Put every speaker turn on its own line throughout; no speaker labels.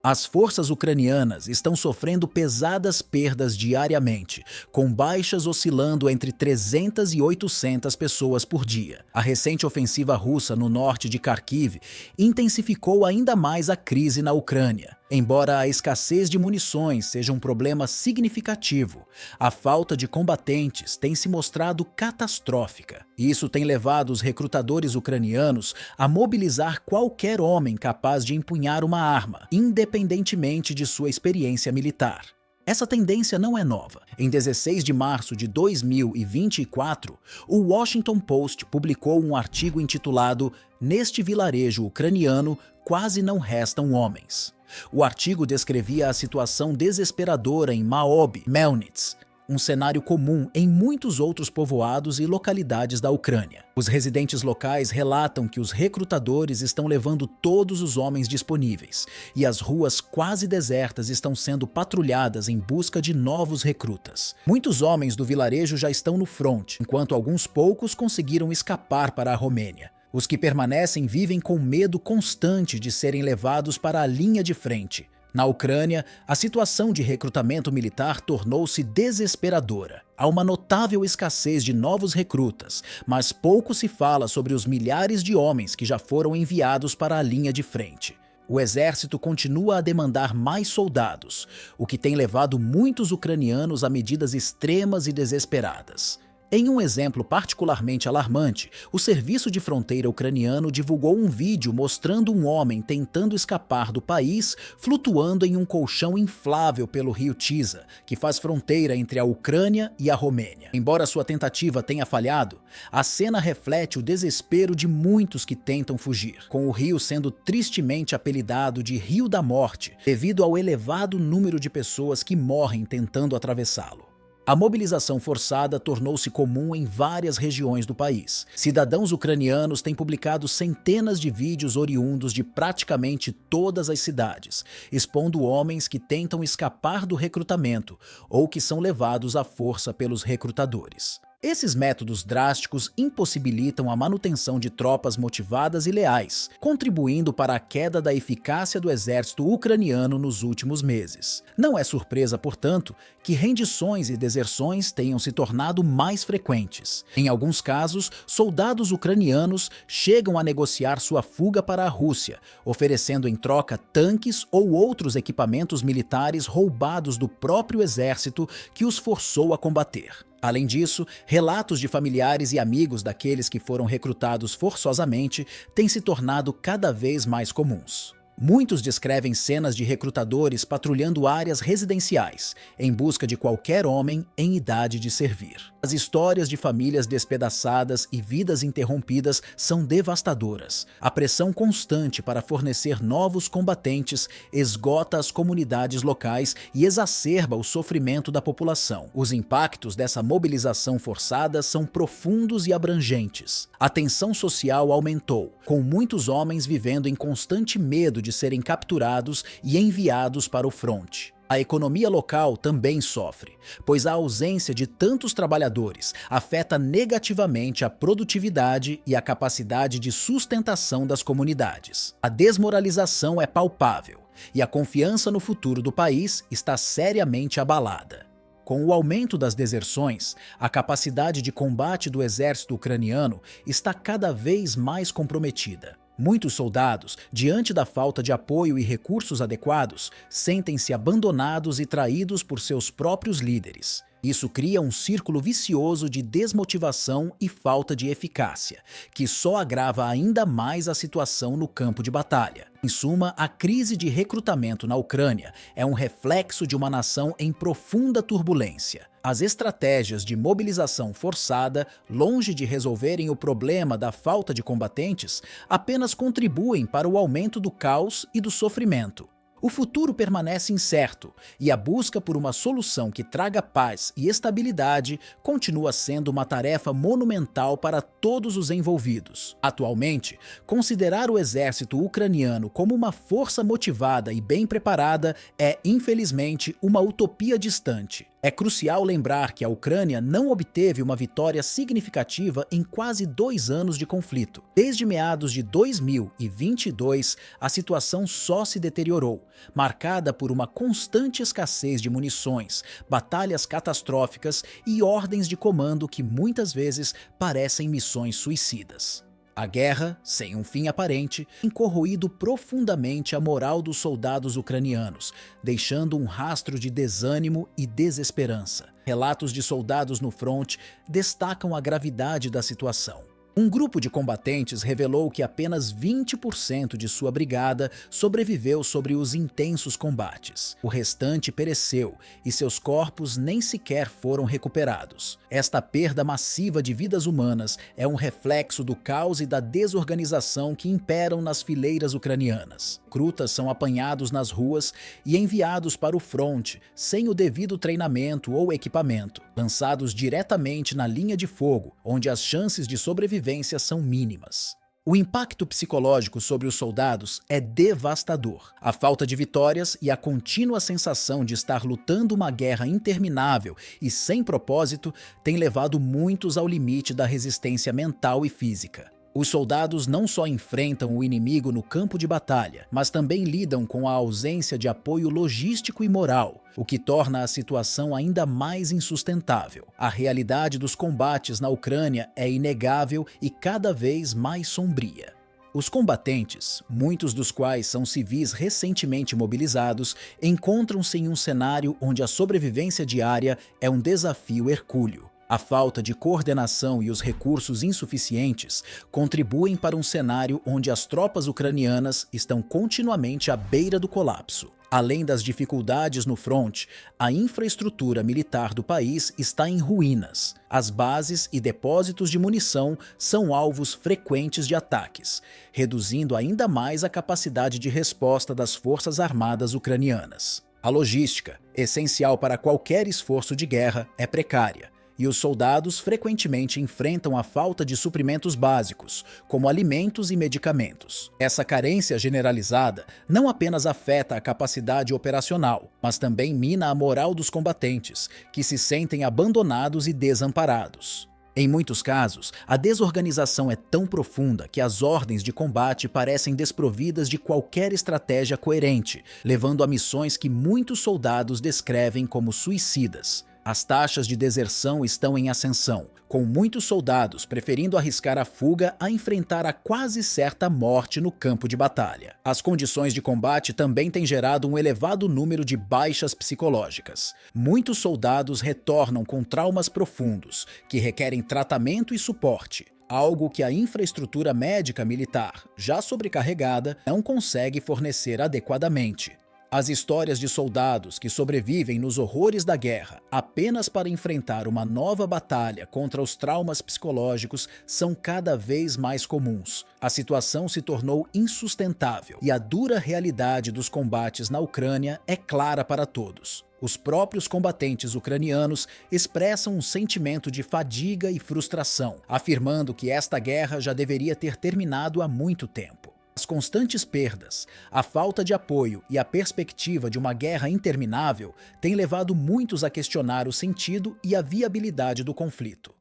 As forças ucranianas estão sofrendo pesadas perdas diariamente, com baixas oscilando entre 300 e 800 pessoas por dia. A recente ofensiva russa no norte de Kharkiv intensificou ainda mais a crise na Ucrânia. Embora a escassez de munições seja um problema significativo, a falta de combatentes tem se mostrado catastrófica. Isso tem levado os recrutadores ucranianos a mobilizar qualquer homem capaz de empunhar uma arma, independentemente de sua experiência militar. Essa tendência não é nova. Em 16 de março de 2024, o Washington Post publicou um artigo intitulado "Neste vilarejo ucraniano, quase não restam homens". O artigo descrevia a situação desesperadora em Maob, Melnitz, um cenário comum em muitos outros povoados e localidades da Ucrânia. Os residentes locais relatam que os recrutadores estão levando todos os homens disponíveis e as ruas quase desertas estão sendo patrulhadas em busca de novos recrutas. Muitos homens do vilarejo já estão no fronte, enquanto alguns poucos conseguiram escapar para a Romênia. Os que permanecem vivem com medo constante de serem levados para a linha de frente. Na Ucrânia, a situação de recrutamento militar tornou-se desesperadora. Há uma notável escassez de novos recrutas, mas pouco se fala sobre os milhares de homens que já foram enviados para a linha de frente. O exército continua a demandar mais soldados, o que tem levado muitos ucranianos a medidas extremas e desesperadas. Em um exemplo particularmente alarmante, o Serviço de Fronteira ucraniano divulgou um vídeo mostrando um homem tentando escapar do país flutuando em um colchão inflável pelo rio Tisa, que faz fronteira entre a Ucrânia e a Romênia. Embora sua tentativa tenha falhado, a cena reflete o desespero de muitos que tentam fugir, com o rio sendo tristemente apelidado de Rio da Morte, devido ao elevado número de pessoas que morrem tentando atravessá-lo. A mobilização forçada tornou-se comum em várias regiões do país. Cidadãos ucranianos têm publicado centenas de vídeos oriundos de praticamente todas as cidades, expondo homens que tentam escapar do recrutamento ou que são levados à força pelos recrutadores. Esses métodos drásticos impossibilitam a manutenção de tropas motivadas e leais, contribuindo para a queda da eficácia do exército ucraniano nos últimos meses. Não é surpresa, portanto, que rendições e deserções tenham se tornado mais frequentes. Em alguns casos, soldados ucranianos chegam a negociar sua fuga para a Rússia, oferecendo em troca tanques ou outros equipamentos militares roubados do próprio exército que os forçou a combater. Além disso, relatos de familiares e amigos daqueles que foram recrutados forçosamente têm se tornado cada vez mais comuns. Muitos descrevem cenas de recrutadores patrulhando áreas residenciais, em busca de qualquer homem em idade de servir. As histórias de famílias despedaçadas e vidas interrompidas são devastadoras. A pressão constante para fornecer novos combatentes esgota as comunidades locais e exacerba o sofrimento da população. Os impactos dessa mobilização forçada são profundos e abrangentes. A tensão social aumentou, com muitos homens vivendo em constante medo de serem capturados e enviados para o fronte. A economia local também sofre, pois a ausência de tantos trabalhadores afeta negativamente a produtividade e a capacidade de sustentação das comunidades. A desmoralização é palpável e a confiança no futuro do país está seriamente abalada. Com o aumento das deserções, a capacidade de combate do exército ucraniano está cada vez mais comprometida. Muitos soldados, diante da falta de apoio e recursos adequados, sentem-se abandonados e traídos por seus próprios líderes. Isso cria um círculo vicioso de desmotivação e falta de eficácia, que só agrava ainda mais a situação no campo de batalha. Em suma, a crise de recrutamento na Ucrânia é um reflexo de uma nação em profunda turbulência. As estratégias de mobilização forçada, longe de resolverem o problema da falta de combatentes, apenas contribuem para o aumento do caos e do sofrimento. O futuro permanece incerto e a busca por uma solução que traga paz e estabilidade continua sendo uma tarefa monumental para todos os envolvidos. Atualmente, considerar o exército ucraniano como uma força motivada e bem preparada é, infelizmente, uma utopia distante. É crucial lembrar que a Ucrânia não obteve uma vitória significativa em quase 2 anos de conflito. Desde meados de 2022, a situação só se deteriorou, marcada por uma constante escassez de munições, batalhas catastróficas e ordens de comando que muitas vezes parecem missões suicidas. A guerra, sem um fim aparente, tem corroído profundamente a moral dos soldados ucranianos, deixando um rastro de desânimo e desesperança. Relatos de soldados no fronte destacam a gravidade da situação. Um grupo de combatentes revelou que apenas 20% de sua brigada sobreviveu sobre os intensos combates. O restante pereceu e seus corpos nem sequer foram recuperados. Esta perda massiva de vidas humanas é um reflexo do caos e da desorganização que imperam nas fileiras ucranianas. Recrutas são apanhados nas ruas e enviados para o fronte sem o devido treinamento ou equipamento, lançados diretamente na linha de fogo, onde as chances de sobrevivência são mínimas. O impacto psicológico sobre os soldados é devastador. A falta de vitórias e a contínua sensação de estar lutando uma guerra interminável e sem propósito têm levado muitos ao limite da resistência mental e física. Os soldados não só enfrentam o inimigo no campo de batalha, mas também lidam com a ausência de apoio logístico e moral, o que torna a situação ainda mais insustentável. A realidade dos combates na Ucrânia é inegável e cada vez mais sombria. Os combatentes, muitos dos quais são civis recentemente mobilizados, encontram-se em um cenário onde a sobrevivência diária é um desafio hercúleo. A falta de coordenação e os recursos insuficientes contribuem para um cenário onde as tropas ucranianas estão continuamente à beira do colapso. Além das dificuldades no fronte, a infraestrutura militar do país está em ruínas. As bases e depósitos de munição são alvos frequentes de ataques, reduzindo ainda mais a capacidade de resposta das forças armadas ucranianas. A logística, essencial para qualquer esforço de guerra, é precária. E os soldados frequentemente enfrentam a falta de suprimentos básicos, como alimentos e medicamentos. Essa carência generalizada não apenas afeta a capacidade operacional, mas também mina a moral dos combatentes, que se sentem abandonados e desamparados. Em muitos casos, a desorganização é tão profunda que as ordens de combate parecem desprovidas de qualquer estratégia coerente, levando a missões que muitos soldados descrevem como suicidas. As taxas de deserção estão em ascensão, com muitos soldados preferindo arriscar a fuga a enfrentar a quase certa morte no campo de batalha. As condições de combate também têm gerado um elevado número de baixas psicológicas. Muitos soldados retornam com traumas profundos, que requerem tratamento e suporte, algo que a infraestrutura médica militar, já sobrecarregada, não consegue fornecer adequadamente. As histórias de soldados que sobrevivem nos horrores da guerra apenas para enfrentar uma nova batalha contra os traumas psicológicos são cada vez mais comuns. A situação se tornou insustentável e a dura realidade dos combates na Ucrânia é clara para todos. Os próprios combatentes ucranianos expressam um sentimento de fadiga e frustração, afirmando que esta guerra já deveria ter terminado há muito tempo. As constantes perdas, a falta de apoio e a perspectiva de uma guerra interminável têm levado muitos a questionar o sentido e a viabilidade do conflito.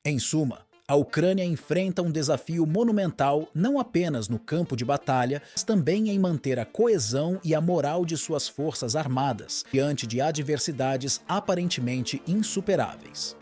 Em suma, a Ucrânia enfrenta um desafio monumental não apenas no campo de batalha, mas também em manter a coesão e a moral de suas forças armadas diante de adversidades aparentemente insuperáveis.